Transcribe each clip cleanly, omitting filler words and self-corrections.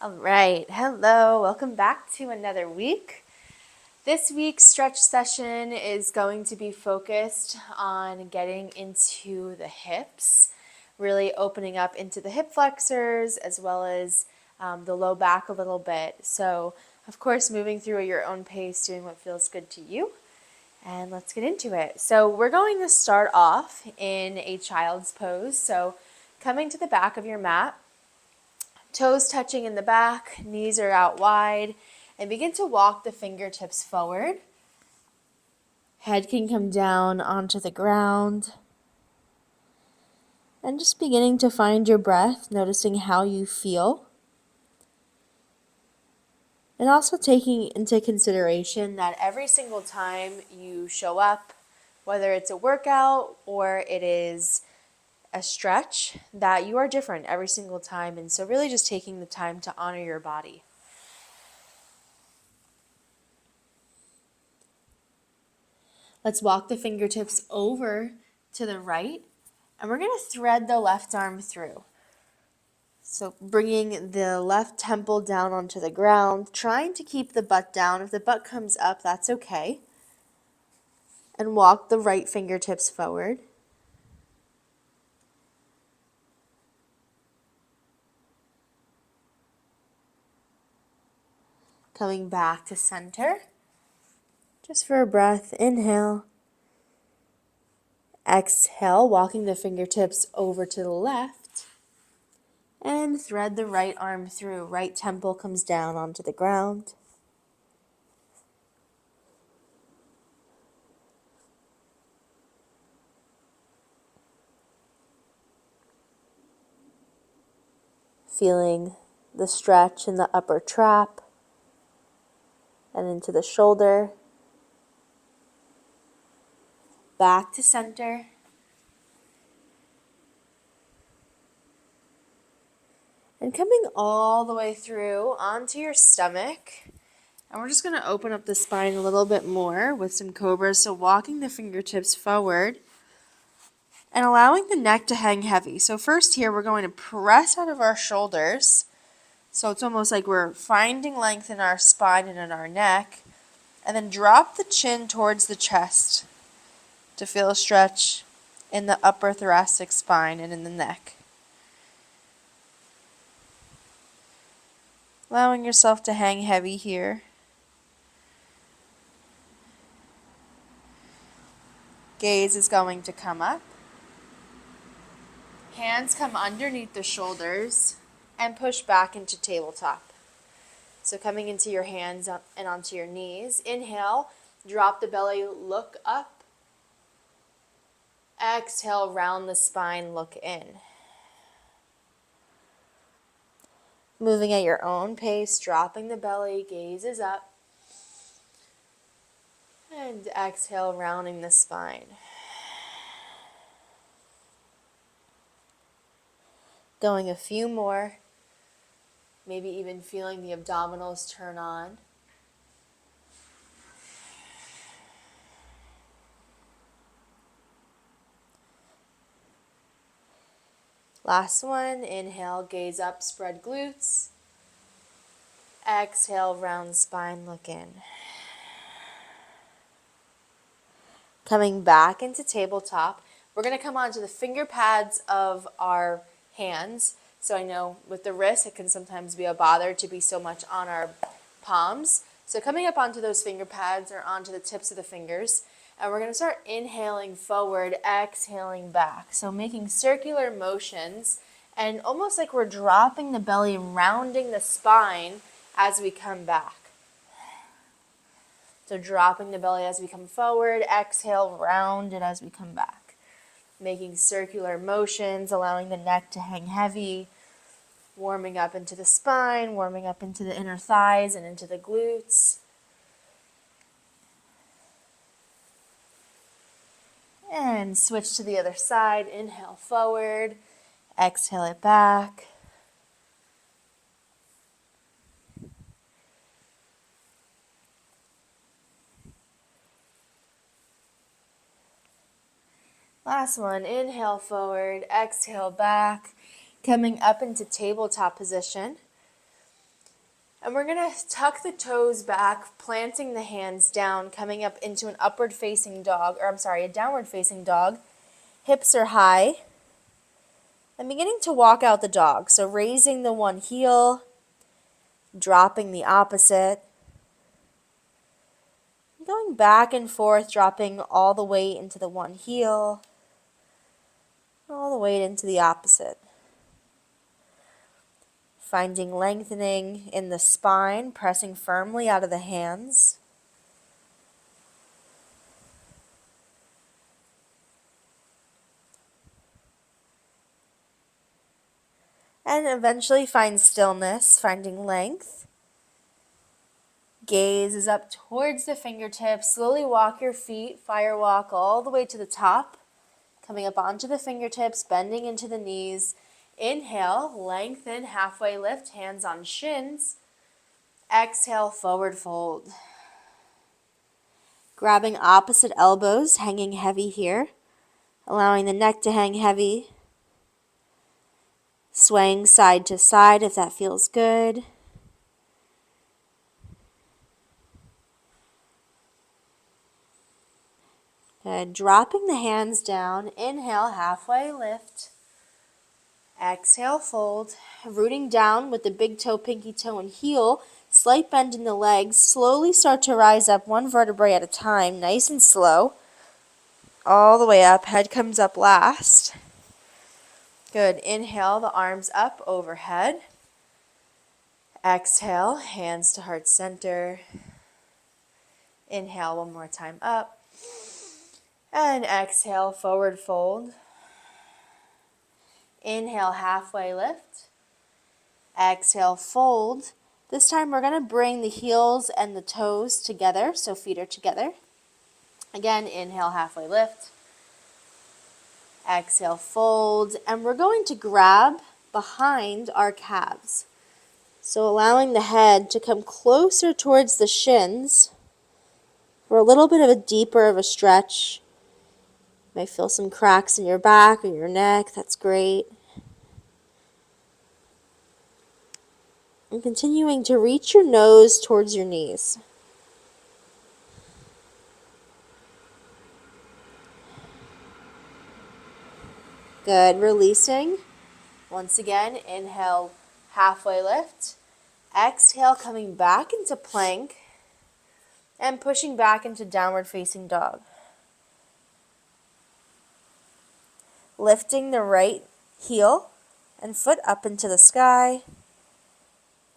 All right, hello, welcome back to another week. This week's stretch session is going to be focused on getting into the hips, really opening up into the hip flexors as well as the low back a little bit. So, of course, moving through at your own pace, doing what feels good to you. And let's get into it. So, we're going to start off in a child's pose. So, coming to the back of your mat, toes touching in the back, knees are out wide, and begin to walk the fingertips forward. Head can come down onto the ground. And just beginning to find your breath, noticing how you feel. And also taking into consideration that every single time you show up, whether it's a workout or it is a stretch, that you are different every single time. And so really just taking the time to honor your body. Let's walk the fingertips over to the right, and we're going to thread the left arm through. So bringing the left temple down onto the ground, trying to keep the butt down. If the butt comes up, that's okay. And walk the right fingertips forward. Coming back to center. Just for a breath, inhale. Exhale, walking the fingertips over to the left. And thread the right arm through. Right temple comes down onto the ground. Feeling the stretch in the upper trap and into the shoulder. Back to center. And coming all the way through onto your stomach. And we're just going to open up the spine a little bit more with some cobras. So walking the fingertips forward and allowing the neck to hang heavy. So first here, we're going to press out of our shoulders. So it's almost like we're finding length in our spine and in our neck. And then drop the chin towards the chest to feel a stretch in the upper thoracic spine and in the neck. Allowing yourself to hang heavy here. Gaze is going to come up. Hands come underneath the shoulders and push back into tabletop. So coming into your hands and onto your knees. Inhale, drop the belly, look up. Exhale, round the spine, look in. Moving at your own pace, dropping the belly, gaze is up. And exhale, rounding the spine. Going a few more. Maybe even feeling the abdominals turn on. Last one, inhale, gaze up, spread glutes. Exhale, round spine, look in. Coming back into tabletop, we're going to come onto the finger pads of our hands. So I know with the wrist, it can sometimes be a bother to be so much on our palms. So coming up onto those finger pads or onto the tips of the fingers, and we're going to start inhaling forward, exhaling back. So making circular motions and almost like we're dropping the belly, rounding the spine as we come back. So dropping the belly as we come forward, exhale, round it as we come back. Making circular motions, allowing the neck to hang heavy, warming up into the spine, warming up into the inner thighs and into the glutes. And switch to the other side. Inhale forward, exhale it back. Last one, inhale forward, exhale back, coming up into tabletop position. And we're going to tuck the toes back, planting the hands down, coming up into an upward facing dog, a downward facing dog. Hips are high. And beginning to walk out the dog. So raising the one heel, dropping the opposite. Going back and forth, dropping all the weight into the one heel, all the weight into the opposite. Finding lengthening in the spine, pressing firmly out of the hands. And eventually find stillness, finding length. Gaze is up towards the fingertips. Slowly walk your feet, fire walk all the way to the top. Coming up onto the fingertips, bending into the knees. Inhale, lengthen, halfway lift, hands on shins. Exhale, forward fold. Grabbing opposite elbows, hanging heavy here. Allowing the neck to hang heavy. Swaying side to side if that feels good. Good. Dropping the hands down. Inhale, halfway lift. Exhale, fold. Rooting down with the big toe, pinky toe, and heel. Slight bend in the legs. Slowly start to rise up one vertebrae at a time, nice and slow. All the way up. Head comes up last. Good. Inhale, the arms up overhead. Exhale, hands to heart center. Inhale one more time up. And exhale, forward fold. Inhale, halfway lift. Exhale, fold. This time we're going to bring the heels and the toes together, so feet are together. Again, inhale, halfway lift. Exhale, fold. And we're going to grab behind our calves. So allowing the head to come closer towards the shins for a little bit of a deeper of a stretch. You may feel some cracks in your back or your neck. That's great. And continuing to reach your nose towards your knees. Good. Releasing. Once again, inhale, halfway lift. Exhale, coming back into plank. And pushing back into downward facing dog. Lifting the right heel and foot up into the sky.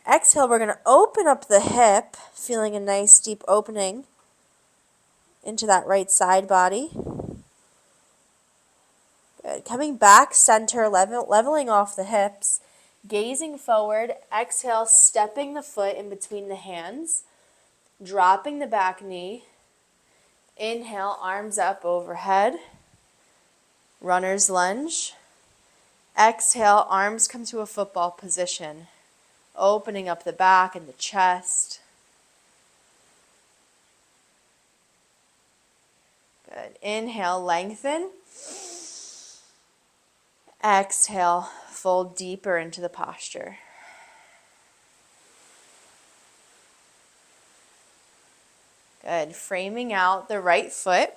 Exhale, we're going to open up the hip, feeling a nice deep opening into that right side body. Good. Coming back, center, leveling off the hips, gazing forward. Exhale, stepping the foot in between the hands, dropping the back knee. Inhale, arms up overhead. Runner's lunge. Exhale, arms come to a football position, opening up the back and the chest. Good. Inhale, lengthen. Exhale, fold deeper into the posture. Good. Framing out the right foot.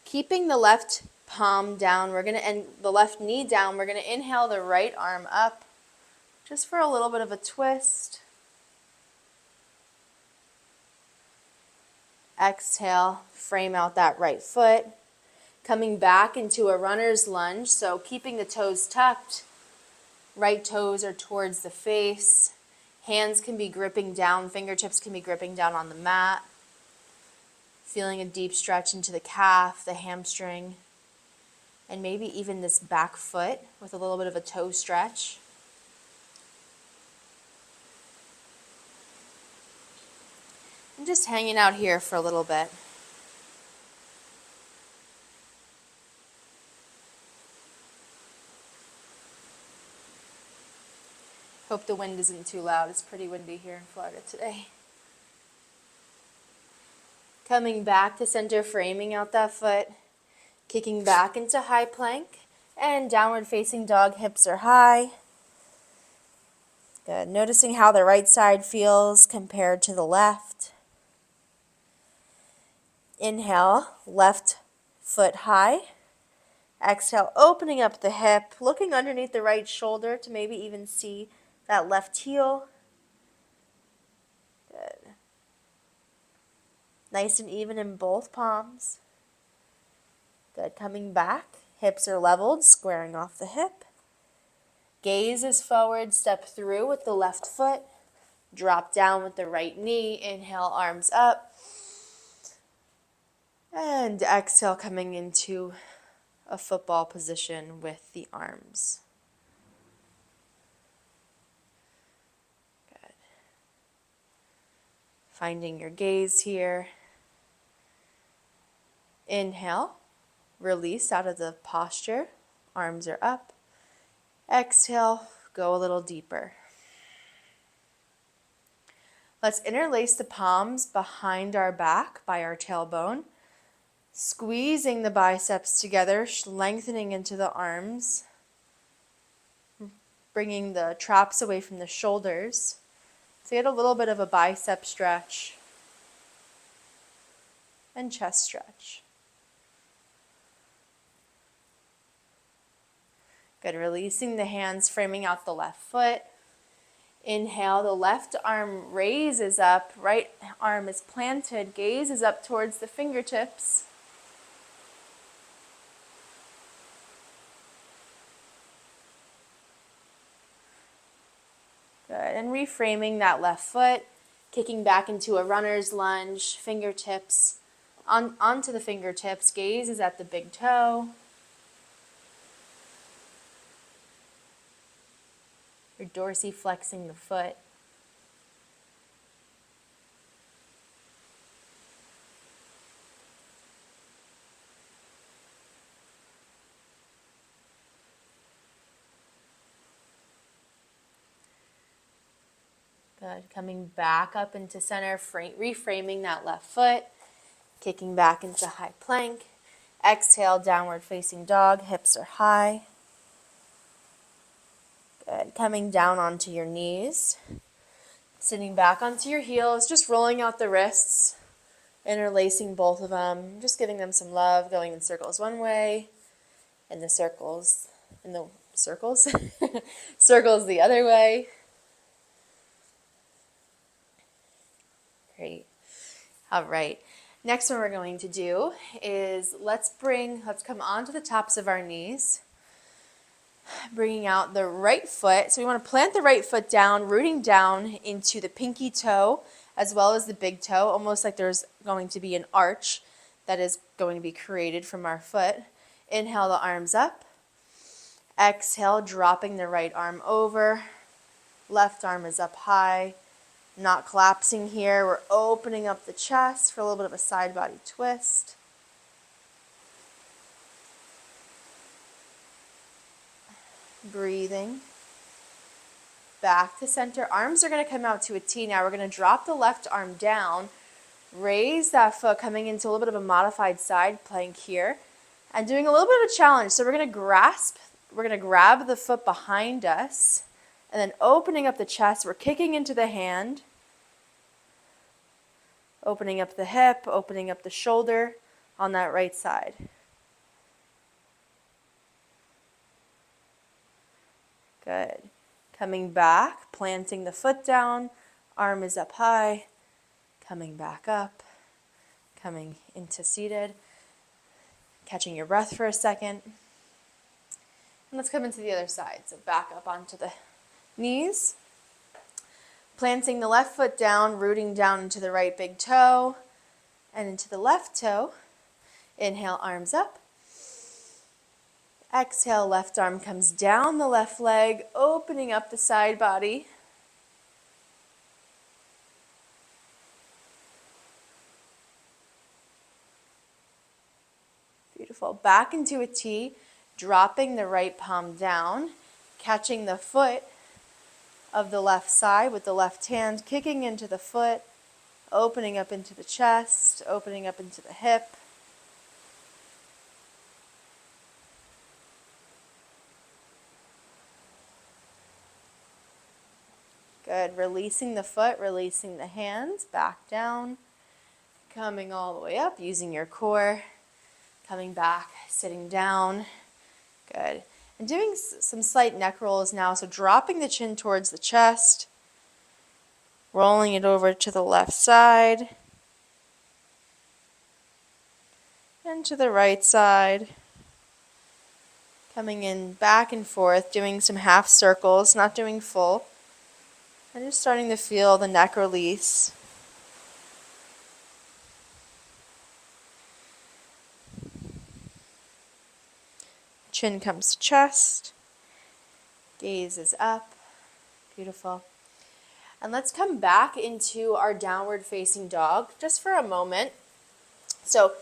Keeping the left palm down, and the left knee down. We're going to inhale the right arm up just for a little bit of a twist. Exhale, frame out that right foot. Coming back into a runner's lunge, so keeping the toes tucked. Right toes are towards the face. Hands can be gripping down, fingertips can be gripping down on the mat. Feeling a deep stretch into the calf, the hamstring, and maybe even this back foot with a little bit of a toe stretch. I'm just hanging out here for a little bit. Hope the wind isn't too loud. It's pretty windy here in Florida today. Coming back to center, framing out that foot. Kicking back into high plank. And downward facing dog, hips are high. Good. Noticing how the right side feels compared to the left. Inhale, left foot high. Exhale, opening up the hip, looking underneath the right shoulder to maybe even see that left heel. Good. Nice and even in both palms. Good. Coming back, hips are leveled, squaring off the hip. Gaze is forward, step through with the left foot. Drop down with the right knee. Inhale, arms up. And exhale, coming into a football position with the arms. Good. Finding your gaze here. Inhale, release out of the posture. Arms are up. Exhale, go a little deeper. Let's interlace the palms behind our back by our tailbone. Squeezing the biceps together, lengthening into the arms. Bringing the traps away from the shoulders. So get a little bit of a bicep stretch and chest stretch. Good. Releasing the hands, framing out the left foot. Inhale, the left arm raises up, right arm is planted, gaze is up towards the fingertips. Good. And reframing that left foot, kicking back into a runner's lunge, fingertips onto the fingertips, gaze is at the big toe. You're dorsiflexing the foot. Good. Coming back up into center, reframing that left foot, kicking back into high plank. Exhale, downward facing dog, hips are high. Good. Coming down onto your knees. Sitting back onto your heels, just rolling out the wrists, interlacing both of them, just giving them some love, going in circles one way, and circles circles the other way. Great. All right. Next one we're going to do is let's come onto the tops of our knees. Bringing out the right foot. So we want to plant the right foot down, rooting down into the pinky toe as well as the big toe, almost like there's going to be an arch that is going to be created from our foot. Inhale the arms up. Exhale, dropping the right arm over. Left arm is up high. Not collapsing here. We're opening up the chest for a little bit of a side body twist. Breathing. Back to center. Arms are going to come out to a T now. We're going to drop the left arm down. Raise that foot, coming into a little bit of a modified side plank here. And doing a little bit of a challenge. So we're going to grab the foot behind us. And then opening up the chest. We're kicking into the hand. Opening up the hip, opening up the shoulder on that right side. Good. Coming back, planting the foot down, arm is up high, coming back up, coming into seated, catching your breath for a second. And let's come into the other side. So back up onto the knees, planting the left foot down, rooting down into the right big toe and into the left toe. Inhale, arms up. Exhale, left arm comes down the left leg, opening up the side body. Beautiful. Back into a T, dropping the right palm down, catching the foot of the left side with the left hand, kicking into the foot, opening up into the chest, opening up into the hip. Good. Releasing the foot, releasing the hands, back down, coming all the way up, using your core, coming back, sitting down. Good. And doing some slight neck rolls now. So dropping the chin towards the chest, rolling it over to the left side, and to the right side. Coming in back and forth, doing some half circles, not doing full. And just starting to feel the neck release. Chin comes to chest. Gaze is up. Beautiful. And let's come back into our downward facing dog just for a moment. So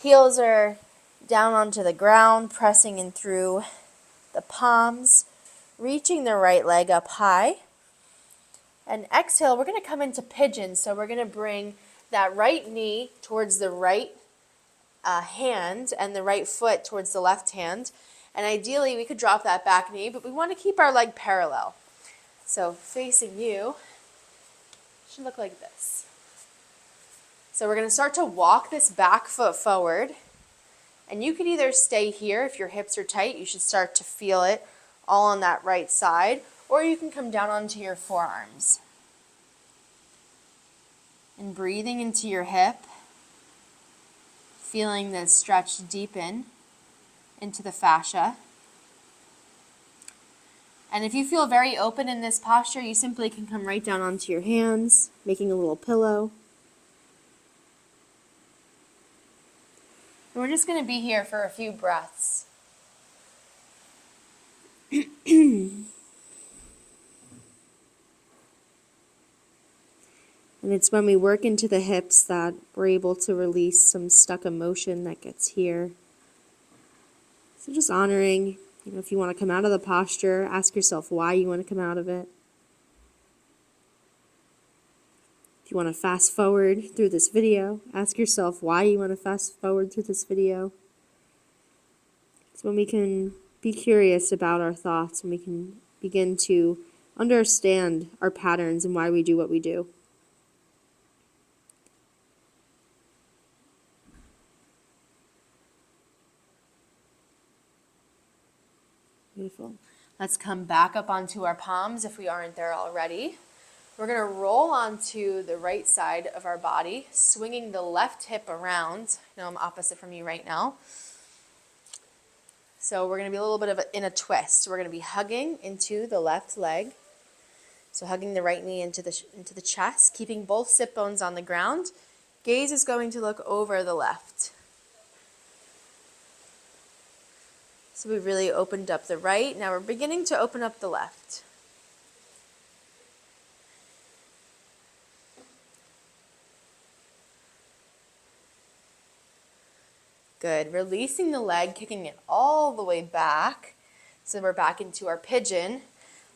heels are down onto the ground, pressing in through the palms, reaching the right leg up high. And exhale, we're going to come into pigeon. So we're going to bring that right knee towards the right hand and the right foot towards the left hand. And ideally, we could drop that back knee, but we want to keep our leg parallel. So facing you should look like this. So we're going to start to walk this back foot forward. And you could either stay here if your hips are tight. You should start to feel it all on that right side. Or you can come down onto your forearms. And breathing into your hip. Feeling the stretch deepen into the fascia. And if you feel very open in this posture, you simply can come right down onto your hands, making a little pillow. And we're just going to be here for a few breaths. And it's when we work into the hips that we're able to release some stuck emotion that gets here. So just honoring, if you want to come out of the posture, ask yourself why you want to come out of it. If you want to fast forward through this video, ask yourself why you want to fast forward through this video. It's when we can be curious about our thoughts and we can begin to understand our patterns and why we do what we do. Beautiful. Let's come back up onto our palms if we aren't there already. We're going to roll onto the right side of our body, swinging the left hip around. I know I'm opposite from you right now. So we're going to be a little bit in a twist. We're going to be hugging into the left leg. So hugging the right knee into the chest, keeping both sit bones on the ground. Gaze is going to look over the left. So we've really opened up the right. Now we're beginning to open up the left. Good. Releasing the leg, kicking it all the way back. So we're back into our pigeon.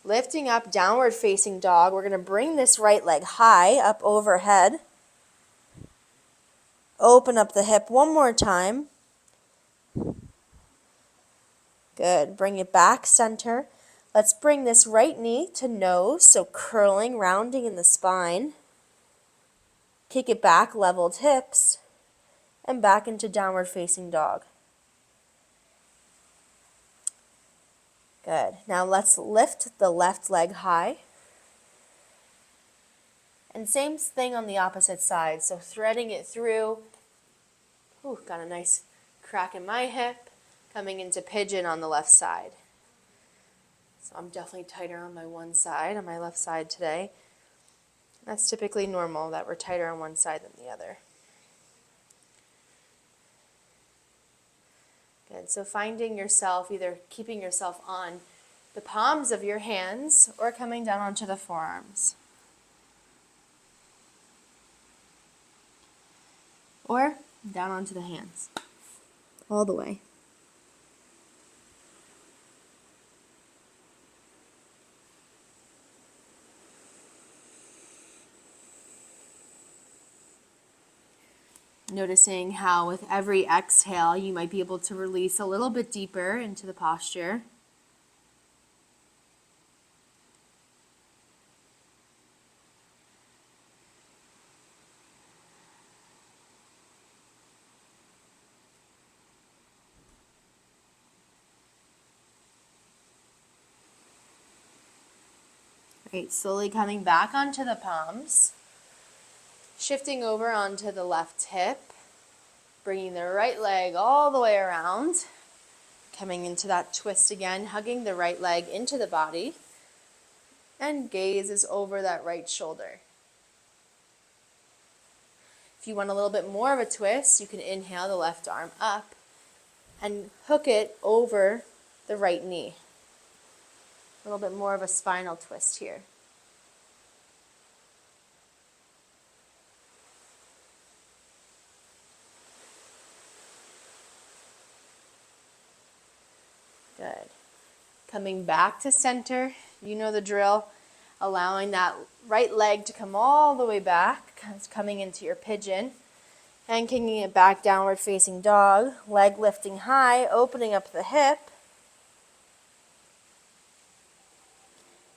Lifting up, downward facing dog. We're going to bring this right leg high up overhead. Open up the hip one more time. Good. Bring it back, center. Let's bring this right knee to nose, so curling, rounding in the spine. Kick it back, leveled hips, and back into downward facing dog. Good. Now let's lift the left leg high. And same thing on the opposite side, so threading it through. Ooh, got a nice crack in my hip. Coming into pigeon on the left side. So I'm definitely tighter on my one side, on my left side today. That's typically normal, that we're tighter on one side than the other. Good, so finding yourself, either keeping yourself on the palms of your hands or coming down onto the forearms. Or down onto the hands. All the way. Noticing how with every exhale, you might be able to release a little bit deeper into the posture. Great, slowly coming back onto the palms, shifting over onto the left hip, bringing the right leg all the way around, coming into that twist again, hugging the right leg into the body, and gaze is over that right shoulder. If you want a little bit more of a twist, you can inhale the left arm up and hook it over the right knee. A little bit more of a spinal twist here. Good. Coming back to center, you know the drill. Allowing that right leg to come all the way back, coming into your pigeon, and kicking it back, downward facing dog. Leg lifting high, opening up the hip,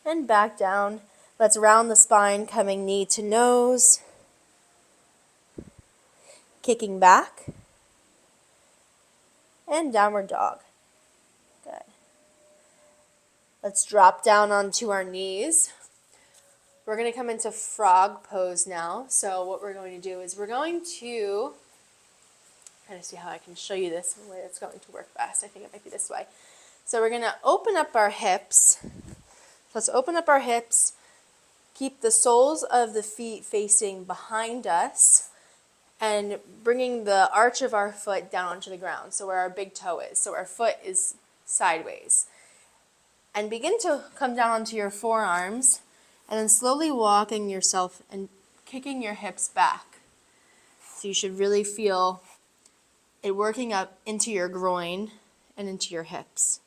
and back down. Let's round the spine, coming knee to nose, kicking back, and downward dog. Good. Let's drop down onto our knees. We're going to come into frog pose now. So what we're going to do is we're going to kind of see how I can show you this in a way that's going to work best. I think it might be this way. So we're going to open up our hips. Let's open up our hips. Keep the soles of the feet facing behind us and bringing the arch of our foot down onto the ground, so where our big toe is. So our foot is sideways. And begin to come down onto your forearms and then slowly walking yourself and kicking your hips back. So you should really feel it working up into your groin and into your hips.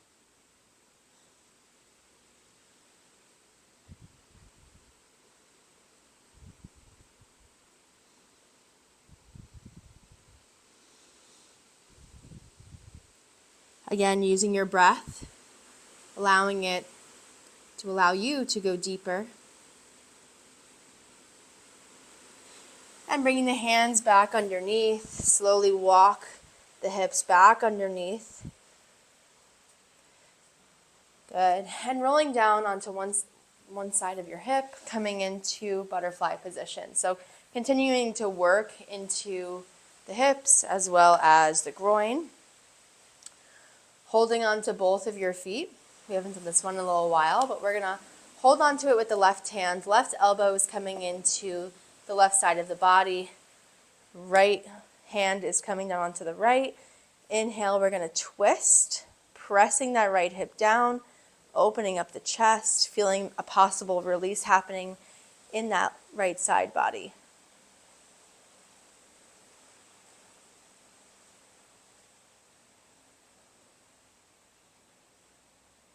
Again, using your breath, allowing it to allow you to go deeper. And bringing the hands back underneath, slowly walk the hips back underneath. Good. And rolling down onto one side of your hip, coming into butterfly position. So continuing to work into the hips as well as the groin. Holding on to both of your feet. We haven't done this one in a little while, but we're going to hold on to it with the left hand. Left elbow is coming into the left side of the body. Right hand is coming down onto the right. Inhale, we're going to twist, pressing that right hip down, opening up the chest, feeling a possible release happening in that right side body.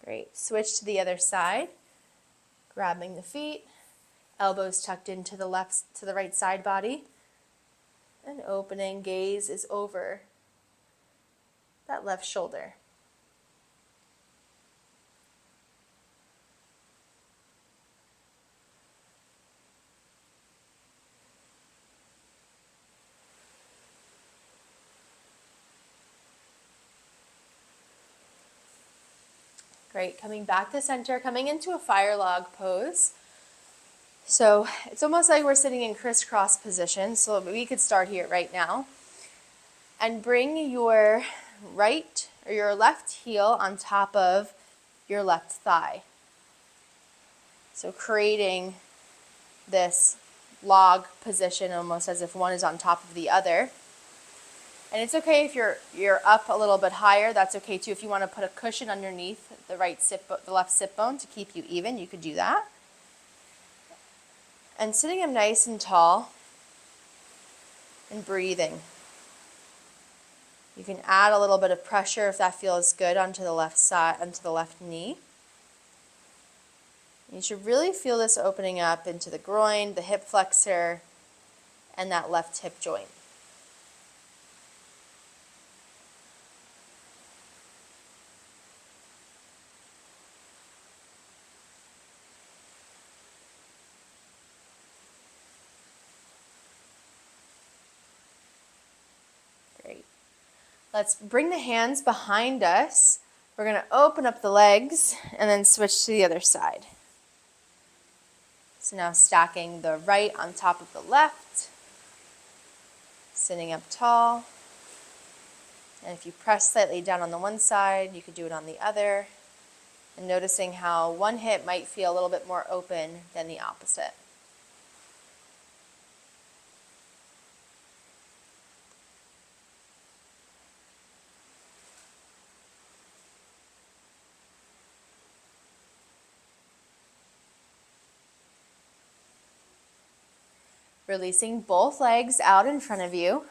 Great. Switch to the other side, grabbing the feet, elbows tucked into the right side body, and opening, gaze is over that left shoulder. Great, coming back to center, coming into a fire log pose. So it's almost like we're sitting in crisscross position, so we could start here right now. And bring your right or your left heel on top of your left thigh. So creating this log position almost as if one is on top of the other. And it's okay if you're up a little bit higher. That's okay too. If you want to put a cushion underneath the left sit bone to keep you even, you could do that. And sitting up nice and tall and breathing. You can add a little bit of pressure if that feels good onto the left side, onto the left knee. You should really feel this opening up into the groin, the hip flexor, and that left hip joint. Great. Let's bring the hands behind us. We're going to open up the legs and then switch to the other side. So now stacking the right on top of the left, sitting up tall. And if you press slightly down on the one side, you could do it on the other. And noticing how one hip might feel a little bit more open than the opposite. Releasing both legs out in front of you.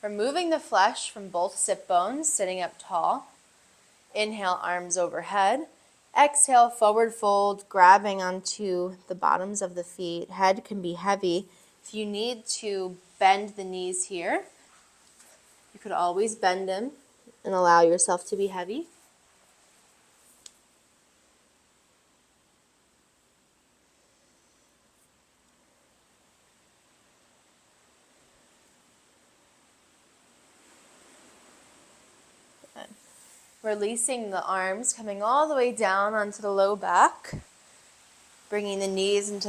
Removing the flesh from both sit bones, sitting up tall. Inhale, arms overhead. Exhale, forward fold, grabbing onto the bottoms of the feet. Head can be heavy. If you need to bend the knees here, you could always bend them and allow yourself to be heavy. Good. Releasing the arms, coming all the way down onto the low back. Bringing the knees into the